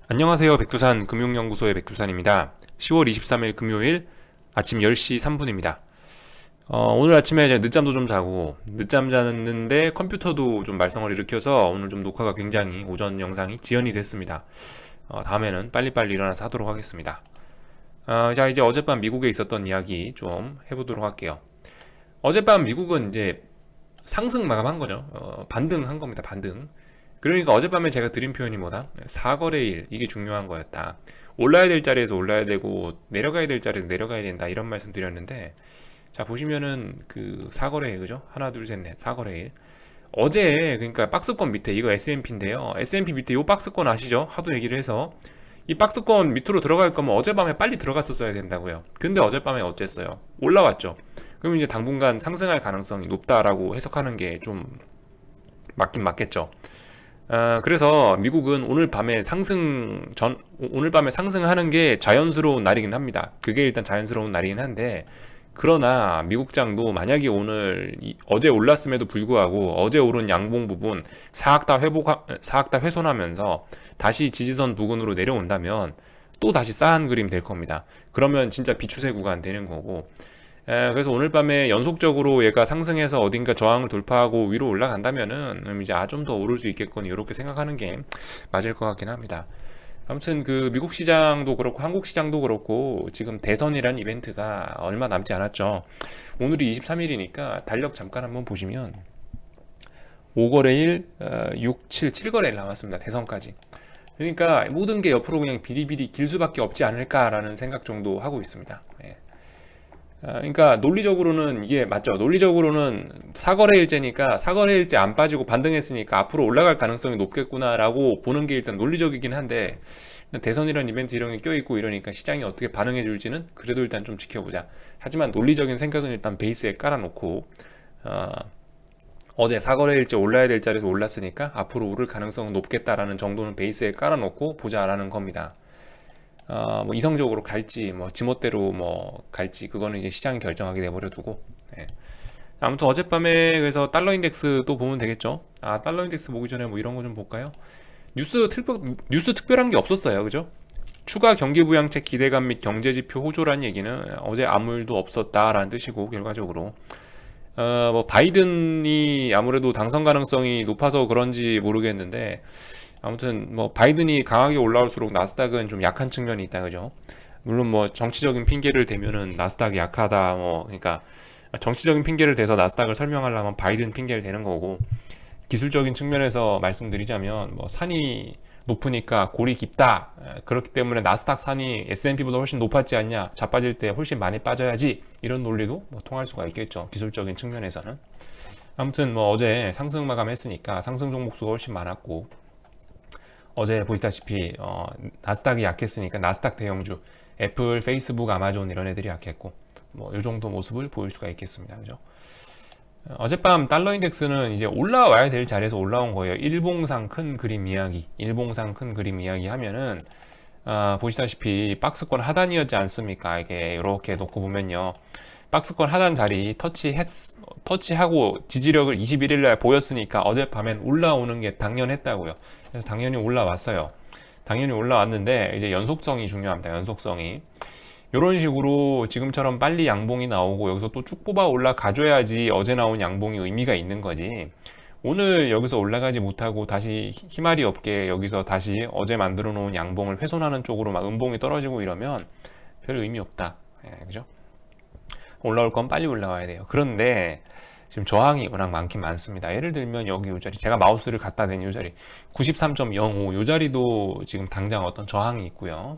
안녕하세요. 백두산 금융연구소의 백두산입니다. 10월 23일 금요일 아침 10시 3분입니다. 오늘 아침에 제가 늦잠도 좀 자고 늦잠 잤는데 컴퓨터도 좀 말썽을 일으켜서 오늘 좀 녹화가 굉장히 오전 영상이 지연이 됐습니다. 다음에는 빨리빨리 일어나서 하도록 하겠습니다. 자, 이제 어젯밤 미국에 있었던 이야기 좀 해보도록 할게요. 어젯밤 미국은 이제 상승 마감한 거죠. 반등한 겁니다. 반등. 그러니까 어젯밤에 제가 드린 표현이 뭐다? 사거래일, 이게 중요한 거였다. 올라야 될 자리에서 올라야 되고 내려가야 될 자리에서 내려가야 된다, 이런 말씀 드렸는데, 자 보시면은 그 사거래일, 그죠? 하나 둘 셋 넷 사거래일. 어제 그러니까 박스권 밑에, 이거 S&P인데요. S&P 밑에 요 박스권 아시죠? 하도 얘기를 해서 이 박스권 밑으로 들어갈 거면 어젯밤에 빨리 들어갔었어야 된다고요. 근데 어젯밤에 어쨌어요? 올라왔죠. 그럼 이제 당분간 상승할 가능성이 높다라고 해석하는 게 좀 맞긴 맞겠죠. 그래서 미국은 오늘 밤에 상승하는 게 자연스러운 날이긴 합니다. 그게 일단 자연스러운 날이긴 한데, 그러나 미국장도 만약에 어제 올랐음에도 불구하고 어제 오른 양봉 부분 사악 다 훼손하면서 다시 지지선 부근으로 내려온다면 또 다시 싸한 그림 될 겁니다. 그러면 진짜 비추세 구간 되는 거고, 그래서 오늘 밤에 연속적으로 얘가 상승해서 어딘가 저항을 돌파하고 위로 올라간다면은 이제 좀 더 오를 수 있겠거니, 이렇게 생각하는 게 맞을 것 같긴 합니다. 아무튼 그 미국 시장도 그렇고 한국 시장도 그렇고 지금 대선이란 이벤트가 얼마 남지 않았죠. 오늘이 23일이니까 달력 잠깐 한번 보시면 5거래일, 6, 7, 7거래일 남았습니다. 대선까지. 그러니까 모든 게 옆으로 그냥 비리비리 길 수밖에 없지 않을까라는 생각 정도 하고 있습니다. 예. 그러니까 논리적으로는 이게 맞죠. 논리적으로는 사거래일째니까, 사거래일째 안 빠지고 반등했으니까 앞으로 올라갈 가능성이 높겠구나라고 보는 게 일단 논리적이긴 한데, 대선이란 이벤트 이런 게 껴있고 이러니까 시장이 어떻게 반응해 줄지는 그래도 일단 좀 지켜보자. 하지만 논리적인 생각은 일단 베이스에 깔아놓고, 어, 어제 사거래일째 올라야 될 자리에서 올랐으니까 앞으로 오를 가능성은 높겠다라는 정도는 베이스에 깔아놓고 보자라는 겁니다. 뭐 이성적으로 갈지 뭐 지멋대로 뭐 갈지, 그거는 이제 시장이 결정하게 돼버려 두고. 예. 아무튼 어젯밤에 그래서 달러 인덱스 또 보면 되겠죠. 달러 인덱스 보기 전에 뭐 이런 거 좀 볼까요? 뉴스 특별한 게 없었어요, 그죠? 추가 경기 부양책 기대감 및 경제지표 호조란 얘기는 어제 아무 일도 없었다라는 뜻이고, 결과적으로 뭐 바이든이 아무래도 당선 가능성이 높아서 그런지 모르겠는데, 아무튼 뭐 바이든이 강하게 올라올수록 나스닥은 좀 약한 측면이 있다, 그죠? 물론 뭐 정치적인 핑계를 대면은 나스닥이 약하다, 뭐 그러니까 정치적인 핑계를 대서 나스닥을 설명하려면 바이든 핑계를 대는 거고, 기술적인 측면에서 말씀드리자면 뭐 산이 높으니까 골이 깊다, 그렇기 때문에 나스닥 산이 S&P보다 훨씬 높았지 않냐, 자빠질 때 훨씬 많이 빠져야지, 이런 논리도 뭐 통할 수가 있겠죠, 기술적인 측면에서는. 아무튼 뭐 어제 상승 마감했으니까 상승 종목 수가 훨씬 많았고, 어제 보시다시피 나스닥이 약했으니까 나스닥 대형주 애플, 페이스북, 아마존 이런 애들이 약했고, 뭐 이 정도 모습을 보일 수가 있겠습니다, 그죠? 어젯밤 달러 인덱스는 이제 올라와야 될 자리에서 올라온 거예요. 일봉상 큰 그림 이야기, 일봉상 큰 그림 이야기 하면은 보시다시피 박스권 하단이었지 않습니까? 이게 이렇게 놓고 보면요, 박스권 하단 자리 터치하고 지지력을 21일 날 보였으니까 어젯밤엔 올라오는 게 당연했다고요. 그래서 당연히 올라왔어요. 당연히 올라왔는데 이제 연속성이 중요합니다. 연속성이. 이런 식으로 지금처럼 빨리 양봉이 나오고 여기서 또 쭉 뽑아 올라가줘야지 어제 나온 양봉이 의미가 있는 거지. 오늘 여기서 올라가지 못하고 다시 희말이 없게 여기서 다시 어제 만들어 놓은 양봉을 훼손하는 쪽으로 막 음봉이 떨어지고 이러면 별 의미 없다. 그죠? 올라올 건 빨리 올라와야 돼요. 그런데 지금 저항이 워낙 많긴 많습니다. 예를 들면 여기 이 자리, 제가 마우스를 갖다 댄 이 자리 93.05, 이 자리도 지금 당장 어떤 저항이 있고요.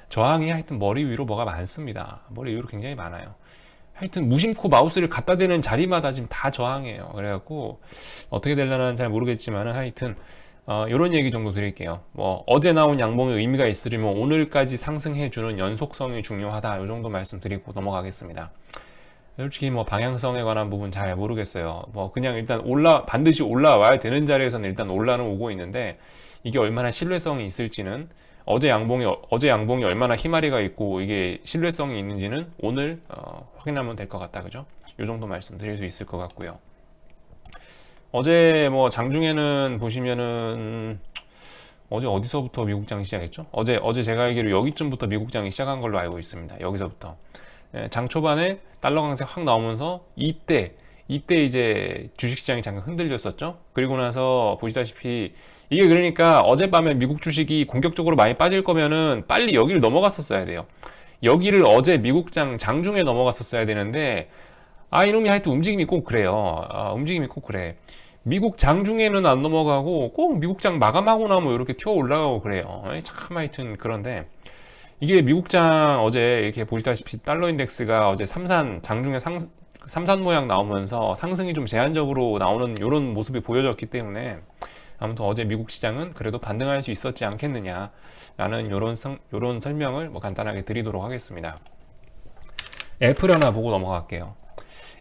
저항이 하여튼 머리 위로 뭐가 많습니다. 머리 위로 굉장히 많아요. 하여튼 무심코 마우스를 갖다 대는 자리마다 지금 다 저항이에요. 그래갖고 어떻게 되려나 잘 모르겠지만 하여튼 이런 얘기 정도 드릴게요. 뭐 어제 나온 양봉의 의미가 있으려면 오늘까지 상승해주는 연속성이 중요하다, 이 정도 말씀드리고 넘어가겠습니다. 솔직히 뭐 방향성에 관한 부분 잘 모르겠어요. 뭐 그냥 일단 반드시 올라와야 되는 자리에서는 일단 올라는 오고 있는데, 이게 얼마나 신뢰성이 있을지는, 어제 양봉이 얼마나 희마리가 있고 이게 신뢰성이 있는지는 오늘 확인하면 될 것 같다, 그죠? 이 정도 말씀드릴 수 있을 것 같고요. 어제 뭐 장중에는 보시면은 어제 어디서부터 미국장이 시작했죠? 어제 제가 알기로 여기쯤부터 미국장이 시작한 걸로 알고 있습니다. 여기서부터. 장 초반에 달러 강세 확 나오면서 이때 이제 주식시장이 잠깐 흔들렸었죠. 그리고 나서 보시다시피 이게 그러니까 어젯밤에 미국 주식이 공격적으로 많이 빠질 거면은 빨리 여기를 넘어갔었어야 돼요. 여기를 어제 미국장 장중에 넘어갔었어야 되는데 이놈이 하여튼 움직임이 꼭 그래요. 움직임이 꼭 그래. 미국 장중에는 안 넘어가고 꼭 미국장 마감하고 나면 이렇게 튀어 올라가고 그래요. 참 하여튼 그런데 이게 미국장 어제 이렇게 보시다시피 달러 인덱스가 어제 장중에 삼산 모양 나오면서 상승이 좀 제한적으로 나오는 이런 모습이 보여졌기 때문에 아무튼 어제 미국 시장은 그래도 반등할 수 있었지 않겠느냐라는 이런 설명을 뭐 간단하게 드리도록 하겠습니다. 애플 하나 보고 넘어갈게요.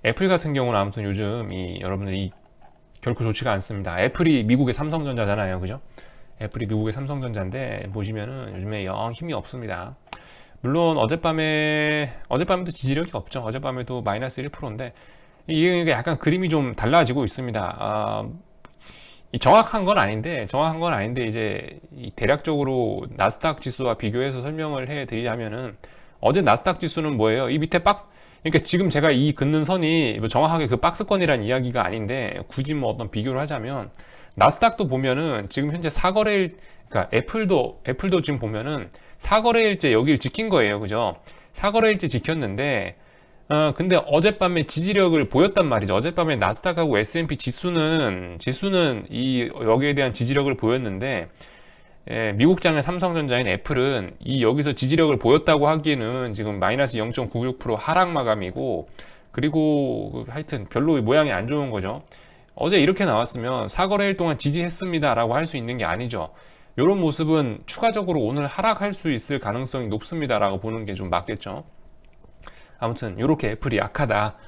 애플 같은 경우는 아무튼 요즘 여러분들이 결코 좋지가 않습니다. 애플이 미국의 삼성전자잖아요, 그죠? 애플이 미국의 삼성전자인데 보시면은 요즘에 영 힘이 없습니다. 물론 어젯밤에도 지지력이 없죠. 어젯밤에도 마이너스 1%인데 이게 약간 그림이 좀 달라지고 있습니다. 정확한 건 아닌데 이제 대략적으로 나스닥 지수와 비교해서 설명을 해드리자면은 어제 나스닥 지수는 뭐예요? 이 밑에 그러니까 지금 제가 이 긋는 선이 뭐 정확하게 그 박스권이란 이야기가 아닌데 굳이 뭐 어떤 비교를 하자면 나스닥도 보면은 지금 현재 4거래일, 그러니까 애플도 지금 보면은 4거래일째 여기를 지킨 거예요, 그죠? 4거래일째 지켰는데 근데 어젯밤에 지지력을 보였단 말이죠. 어젯밤에 나스닥하고 S&P 지수는 여기에 대한 지지력을 보였는데 미국장의 삼성전자인 애플은 여기서 지지력을 보였다고 하기에는 지금 마이너스 0.96% 하락 마감이고 그리고 하여튼 별로 모양이 안 좋은 거죠. 어제 이렇게 나왔으면 4거래일 동안 지지했습니다 라고 할 수 있는 게 아니죠. 이런 모습은 추가적으로 오늘 하락할 수 있을 가능성이 높습니다 라고 보는 게 좀 맞겠죠. 아무튼 이렇게 애플이 약하다,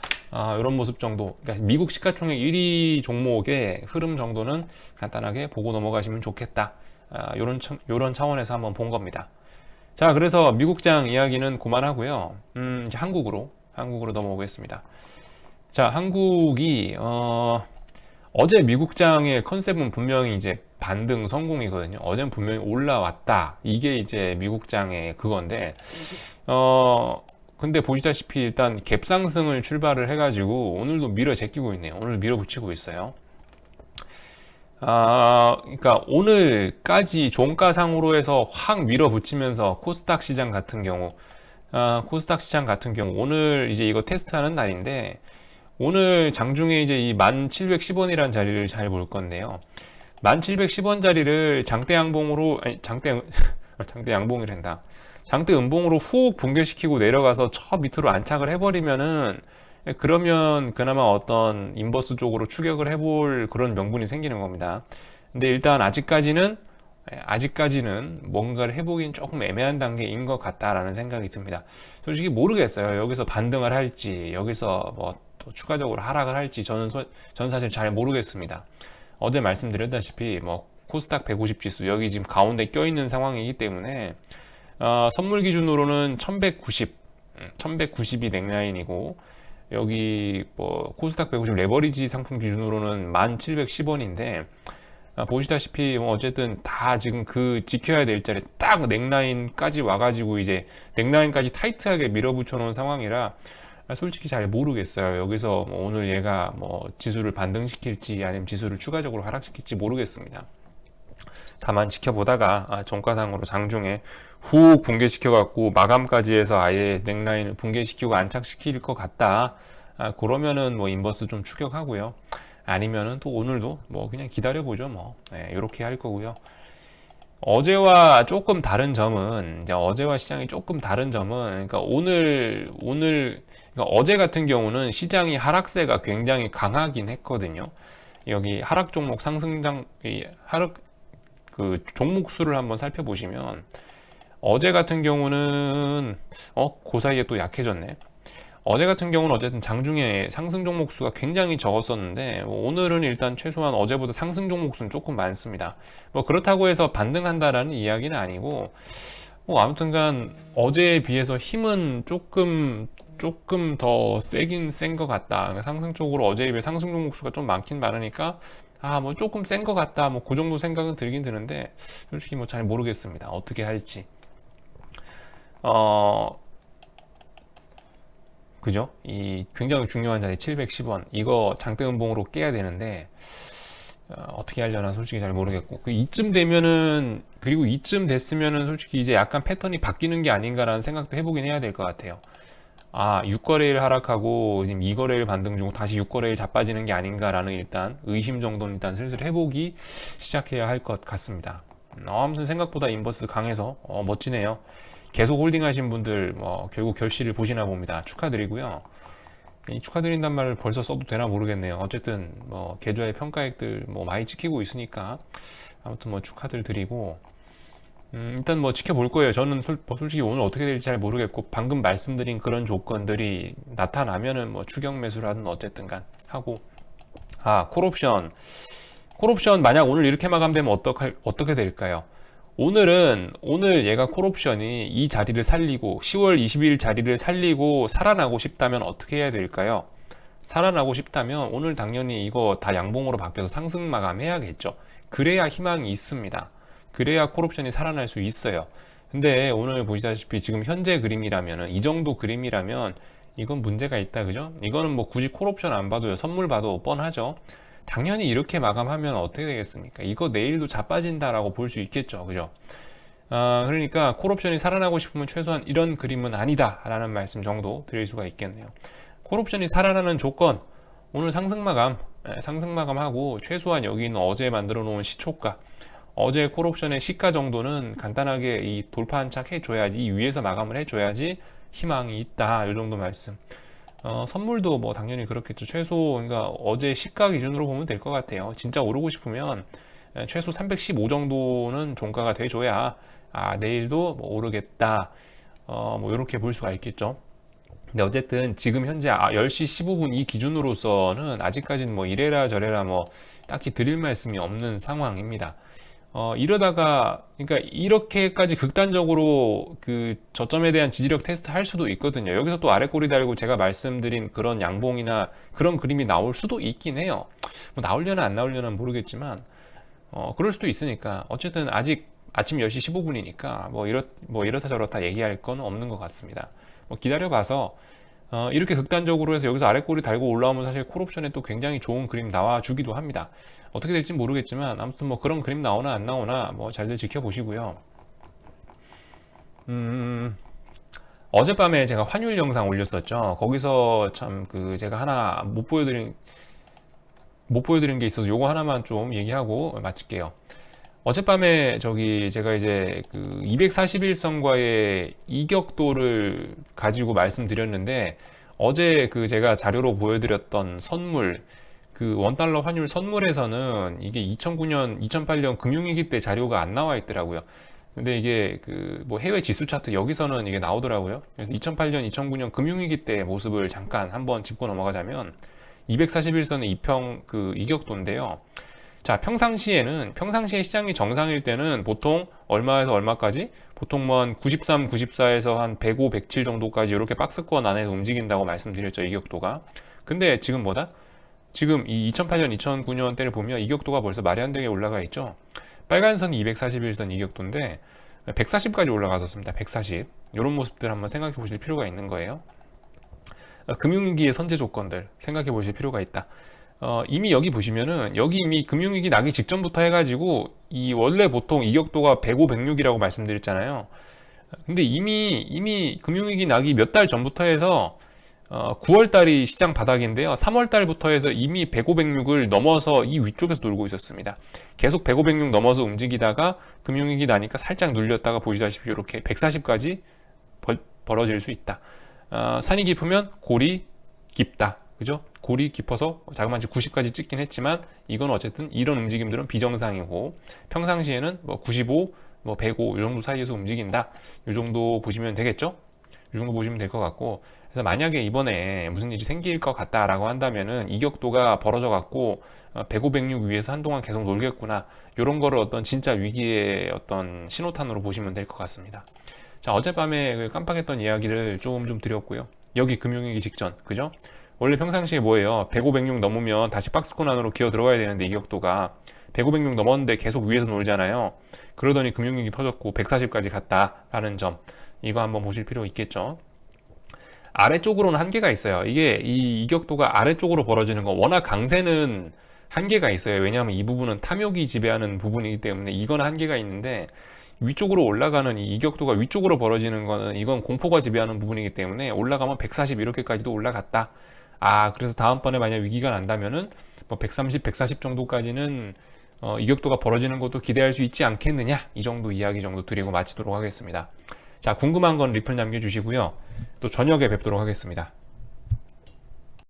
이런 모습 정도, 그러니까 미국 시가총액 1위 종목의 흐름 정도는 간단하게 보고 넘어가시면 좋겠다, 요런 차원에서 한번 본 겁니다. 자, 그래서 미국장 이야기는 그만하고요. 이제 한국으로 넘어오겠습니다. 자, 한국이 어제 미국장의 컨셉은 분명히 이제 반등 성공이거든요. 어제는 분명히 올라왔다, 이게 이제 미국장의 그건데 근데 보시다시피 일단 갭 상승을 출발을 해가지고 오늘도 밀어 제끼고 있네요. 오늘 밀어붙이고 있어요. 그러니까 오늘까지 종가상으로 해서 확 밀어붙이면서 코스닥 시장 같은 경우 오늘 이제 이거 테스트하는 날인데 오늘 장중에 이제 이 1710원이라는 자리를 잘 볼 건데요. 1710원 자리를 장대 양봉이란다. 장대 음봉으로 훅 붕괴시키고 내려가서 저 밑으로 안착을 해버리면은 그러면 그나마 어떤 인버스 쪽으로 추격을 해볼 그런 명분이 생기는 겁니다. 근데 일단 아직까지는 뭔가를 해보긴 조금 애매한 단계인 것 같다라는 생각이 듭니다. 솔직히 모르겠어요. 여기서 반등을 할지 여기서 뭐 또 추가적으로 하락을 할지 저는 사실 잘 모르겠습니다. 어제 말씀드렸다시피 뭐 코스닥 150 지수 여기 지금 가운데 껴있는 상황이기 때문에 선물 기준으로는 1190이 넥라인이고 여기 뭐 코스닥 150 레버리지 상품 기준으로는 1710원인데 보시다시피 뭐 어쨌든 다 지금 그 지켜야 될 자리 딱 넥라인까지 와가지고 이제 넥라인까지 타이트하게 밀어붙여 놓은 상황이라 솔직히 잘 모르겠어요. 여기서 뭐 오늘 얘가 뭐 지수를 반등시킬지 아니면 지수를 추가적으로 하락시킬지 모르겠습니다. 다만 지켜보다가 종가상으로 장중에 후 붕괴시켜 갖고 마감까지 해서 아예 넥라인을 붕괴시키고 안착시킬 것 같다, 그러면은 뭐 인버스 좀 추격하고요. 아니면은 또 오늘도 뭐 그냥 기다려보죠. 뭐 이렇게 할 거고요. 어제와 조금 다른 점은 이제 어제와 시장이 조금 다른 점은 그러니까 그러니까 어제 같은 경우는 시장이 하락세가 굉장히 강하긴 했거든요. 여기 하락 종목 하락 그 종목 수를 한번 살펴보시면 어제 같은 경우는 그 사이에 또 약해졌네. 어제 같은 경우는 어쨌든 장중에 상승 종목 수가 굉장히 적었었는데 오늘은 일단 최소한 어제보다 상승 종목 수는 조금 많습니다. 뭐 그렇다고 해서 반등한다라는 이야기는 아니고 아무튼간 어제에 비해서 힘은 조금 더 세긴 센 것 같다. 그러니까 상승 쪽으로 어제에 비해 상승 종목 수가 좀 많긴 많으니까 뭐 조금 센 것 같다, 뭐 그 정도 생각은 들긴 드는데 솔직히 뭐 잘 모르겠습니다. 어떻게 할지. 그죠? 이 굉장히 중요한 자리 710원 이거 장대음봉으로 깨야 되는데 어떻게 하려나 솔직히 잘 모르겠고, 이쯤 되면은, 그리고 이쯤 됐으면은 솔직히 이제 약간 패턴이 바뀌는 게 아닌가라는 생각도 해보긴 해야 될 것 같아요. 6거래일 하락하고 지금 2거래일 반등 중 다시 6거래일 자빠지는 게 아닌가라는 일단 의심 정도는 일단 슬슬 해보기 시작해야 할 것 같습니다. 아무튼 생각보다 인버스 강해서 멋지네요. 계속 홀딩 하신 분들 결국 결실을 보시나 봅니다. 축하드리고요. 이 축하드린단 말을 벌써 써도 되나 모르겠네요. 어쨌든 계좌의 평가액들 많이 찍히고 있으니까 아무튼 축하들 드리고, 일단 지켜볼 거예요. 저는 솔직히 오늘 어떻게 될지 잘 모르겠고, 방금 말씀드린 그런 조건들이 나타나면은 추격 매수를 하든 어쨌든 간 하고. 콜옵션 만약 오늘 이렇게 마감되면 어떻게 될까요? 오늘 얘가 콜옵션이 이 자리를 살리고 10월 20일 자리를 살리고 살아나고 싶다면 어떻게 해야 될까요? 살아나고 싶다면 오늘 당연히 이거 다 양봉으로 바뀌어서 상승 마감해야겠죠. 그래야 희망이 있습니다. 그래야 콜옵션이 살아날 수 있어요. 근데 오늘 보시다시피 지금 현재 그림이라면은, 이 정도 그림이라면 이건 문제가 있다, 그죠? 이거는 굳이 콜옵션 안 봐도요, 선물 봐도 뻔하죠. 당연히 이렇게 마감하면 어떻게 되겠습니까? 이거 내일도 자빠진다라고 볼 수 있겠죠, 그죠? 그러니까 콜옵션이 살아나고 싶으면 최소한 이런 그림은 아니다 라는 말씀 정도 드릴 수가 있겠네요. 콜옵션이 살아나는 조건, 오늘 상승 마감하고 최소한 여기 있는 어제 만들어 놓은 시초가, 어제 콜옵션의 시가 정도는 간단하게 이 돌파 한 착 해줘야지, 이 위에서 마감을 해줘야지 희망이 있다, 이 정도 말씀. 선물도 당연히 그렇겠죠. 최소, 그러니까 어제 시가 기준으로 보면 될 것 같아요. 진짜 오르고 싶으면 최소 315 정도는 종가가 돼줘야 내일도 오르겠다, 이렇게 볼 수가 있겠죠. 근데 어쨌든 지금 현재 10시 15분 이 기준으로서는 아직까지는 이래라 저래라 딱히 드릴 말씀이 없는 상황입니다. 이러다가, 그러니까 이렇게까지 극단적으로 그 저점에 대한 지지력 테스트 할 수도 있거든요. 여기서 또 아래 꼬리 달고 제가 말씀드린 그런 양봉이나 그런 그림이 나올 수도 있긴 해요. 나오려나 안 나오려나 모르겠지만, 그럴 수도 있으니까, 어쨌든 아직 아침 10시 15분이니까, 이렇다 저렇다 얘기할 건 없는 것 같습니다. 기다려봐서, 이렇게 극단적으로 해서 여기서 아래 꼬리 달고 올라오면 사실 콜옵션에 또 굉장히 좋은 그림 나와주기도 합니다. 어떻게 될지 모르겠지만 아무튼 그런 그림 나오나 안 나오나 잘들 지켜보시고요. 어젯밤에 제가 환율 영상 올렸었죠. 거기서 참 제가 하나 못 보여드린 게 있어서 요거 하나만 좀 얘기하고 마칠게요. 어젯밤에 제가 이제 241선과의 이격도를 가지고 말씀드렸는데, 어제 제가 자료로 보여드렸던 선물, 원달러 환율 선물에서는 이게 2009년, 2008년 금융위기 때 자료가 안 나와 있더라고요. 근데 이게 해외 지수 차트 여기서는 이게 나오더라고요. 그래서 2008년, 2009년 금융위기 때 모습을 잠깐 한번 짚고 넘어가자면 241선의 이격도인데요. 자, 평상시에 시장이 정상일 때는 보통 얼마에서 얼마까지? 보통 93, 94에서 한 105, 107 정도까지 이렇게 박스권 안에서 움직인다고 말씀드렸죠, 이격도가. 근데 지금 지금 이 2008년, 2009년 때를 보면 이격도가 벌써 말이 안 되게 올라가 있죠. 빨간 선이 241선 이격도인데 140까지 올라갔었습니다. 140. 이런 모습들 한번 생각해 보실 필요가 있는 거예요. 금융위기의 선제 조건들 생각해 보실 필요가 있다. 이미 여기 보시면은 여기 이미 금융위기 나기 직전부터 해가지고 원래 보통 이격도가 105, 106이라고 말씀드렸잖아요. 근데 이미 금융위기 나기 몇 달 전부터 해서 9월달이 시장 바닥인데요. 3월달부터 해서 이미 105, 106을 넘어서 이 위쪽에서 놀고 있었습니다. 계속 105, 106 넘어서 움직이다가 금융위기 나니까 살짝 눌렸다가 보시다시피 이렇게 140까지 벌어질 수 있다. 산이 깊으면 골이 깊다. 그죠? 골이 깊어서 자그마치 90까지 찍긴 했지만 이건 어쨌든 이런 움직임들은 비정상이고, 평상시에는 95, 105 이 정도 사이에서 움직인다. 이 정도 보시면 되겠죠? 이 정도 보시면 될 것 같고, 그래서 만약에 이번에 무슨 일이 생길 것 같다라고 한다면은 이격도가 벌어져 갖고 105, 106 위에서 한동안 계속 놀겠구나, 이런 거를 어떤 진짜 위기의 어떤 신호탄으로 보시면 될 것 같습니다. 자, 어젯밤에 깜빡했던 이야기를 좀 드렸고요. 여기 금융위기 직전, 그죠? 원래 평상시에 뭐예요? 105, 106 넘으면 다시 박스권 안으로 기어 들어가야 되는데 이격도가 105, 106 넘었는데 계속 위에서 놀잖아요. 그러더니 금융위기 터졌고 140까지 갔다라는 점, 이거 한번 보실 필요 있겠죠. 아래쪽으로는 한계가 있어요. 이게 이 이격도가 아래쪽으로 벌어지는 거, 워낙 강세는 한계가 있어요. 왜냐하면 이 부분은 탐욕이 지배하는 부분이기 때문에 이건 한계가 있는데, 위쪽으로 올라가는 이 이격도가 위쪽으로 벌어지는 거는 이건 공포가 지배하는 부분이기 때문에 올라가면 140 이렇게까지도 올라갔다. 그래서 다음번에 만약 위기가 난다면은 뭐 130, 140 정도까지는 이격도가 벌어지는 것도 기대할 수 있지 않겠느냐, 이 정도 이야기 정도 드리고 마치도록 하겠습니다. 자, 궁금한 건 리플 남겨주시고요. 또 저녁에 뵙도록 하겠습니다.